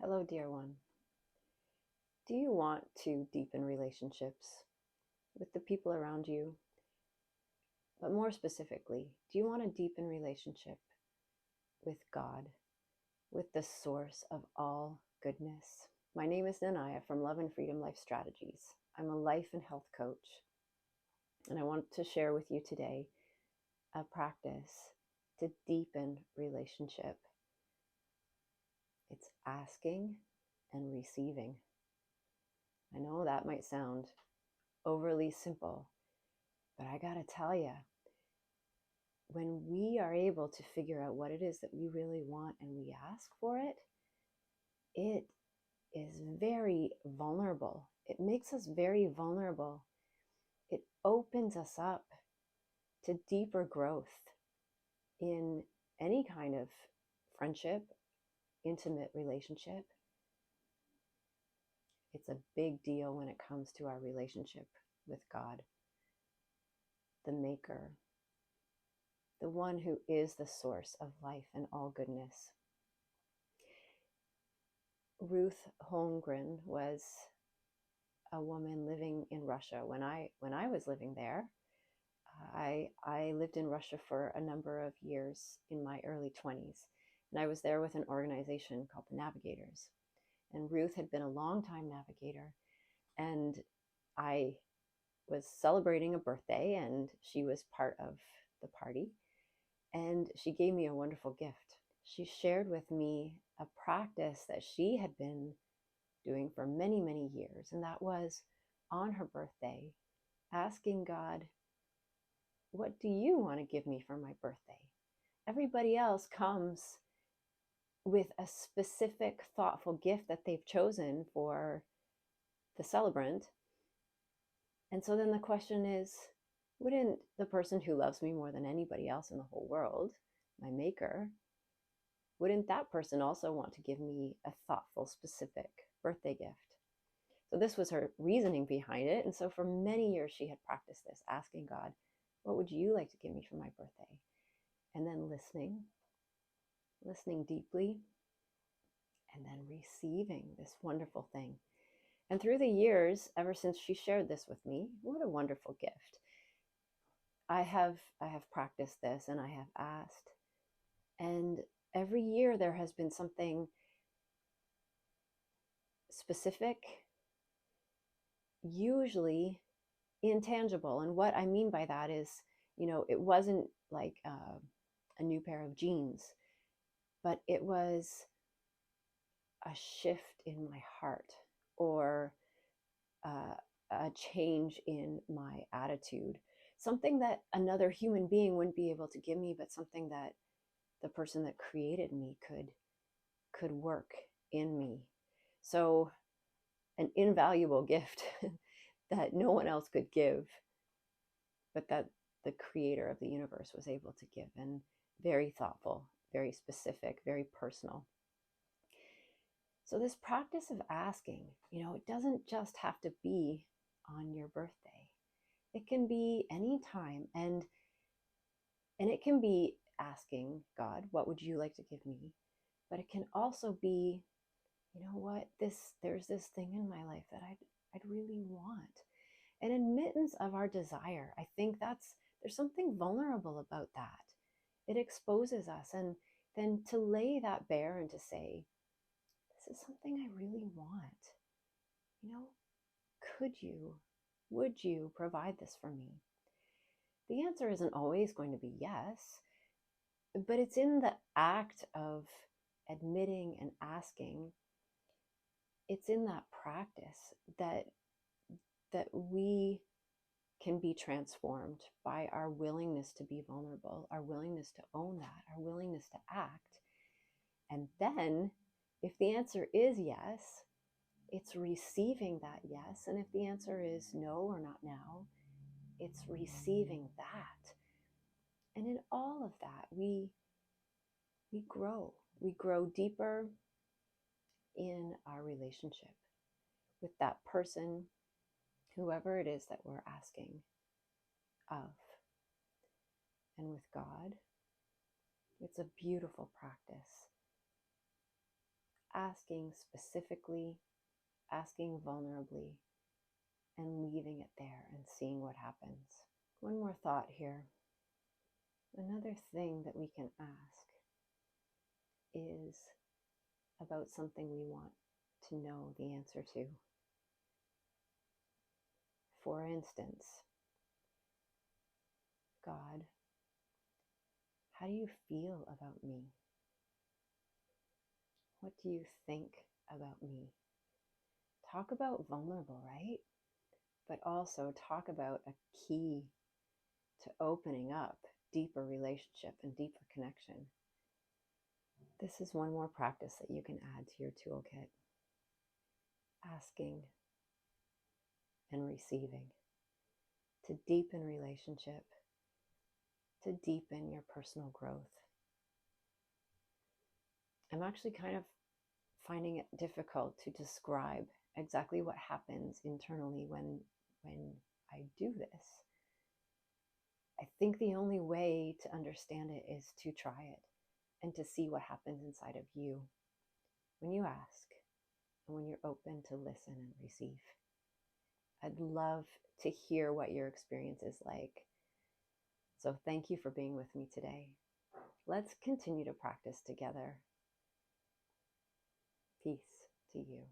Hello, dear one. Do you want to deepen relationships with the people around you? But more specifically, do you want to deepen relationship with God, with the source of all goodness? My name is Nanaya from Love and Freedom Life Strategies. I'm a life and health coach, and I want to share with you today a practice to deepen relationship. It's asking and receiving. I know that might sound overly simple, but I gotta tell you, when we are able to figure out what it is that we really want and we ask for it, it is very vulnerable. It makes us very vulnerable. It opens us up to deeper growth in any kind of friendship, intimate relationship. It's a big deal when it comes to our relationship with God, the Maker, the one who is the source of life and all goodness. Ruth Holmgren was a woman living in Russia. When I was living there, I lived in Russia for a number of years in my early 20s, and I was there with an organization called the Navigators. And Ruth had been a long-time navigator, and I was celebrating a birthday, and she was part of the party, and she gave me a wonderful gift. She shared with me a practice that she had been doing for many, many years, and that was on her birthday, asking God, what do you want to give me for my birthday? Everybody else comes with a specific, thoughtful gift that they've chosen for the celebrant. And so then the question is, wouldn't the person who loves me more than anybody else in the whole world, my Maker, wouldn't that person also want to give me a thoughtful, specific birthday gift? So this was her reasoning behind it. And so for many years, she had practiced this, asking God, what would you like to give me for my birthday? And then listening deeply, and then receiving this wonderful thing. And through the years, ever since she shared this with me, what a wonderful gift. I have practiced this, and I have asked. And every year there has been something specific, usually intangible. And what I mean by that is, it wasn't like a new pair of jeans, but it was a shift in my heart, or a change in my attitude, something that another human being wouldn't be able to give me, but something that the person that created me could work in me. So an invaluable gift that no one else could give, but that the creator of the universe was able to give, and very thoughtful, very specific, very personal. So this practice of asking, it doesn't just have to be on your birthday. It can be any time, and it can be asking God, what would you like to give me? But it can also be, there's this thing in my life that I'd really want. An admittance of our desire. I think there's something vulnerable about that. It exposes us, and then to lay that bare and to say, this is something I really want. Would you provide this for me? The answer isn't always going to be yes, but it's in the act of admitting and asking, it's in that practice that we can be transformed by our willingness to be vulnerable, our willingness to own that, our willingness to act. And then, if the answer is yes, it's receiving that yes. And if the answer is no or not now, it's receiving that. And in all of that, we grow. We grow deeper in our relationship with that person, whoever it is that we're asking of. And with God, it's a beautiful practice. asking specifically, asking vulnerably, and leaving it there and seeing what happens. One more thought here. Another thing that we can ask is about something we want to know the answer to. For instance, God, how do you feel about me? What do you think about me? Talk about vulnerable, right? But also talk about a key to opening up deeper relationship and deeper connection. This is one more practice that you can add to your toolkit. Asking and receiving to deepen relationship, to deepen your personal growth. I'm actually kind of finding it difficult to describe exactly what happens internally when I do this. I think the only way to understand it is to try it and to see what happens inside of you when you ask and when you're open to listen and receive. I'd love to hear what your experience is like. So thank you for being with me today. Let's continue to practice together. Peace to you.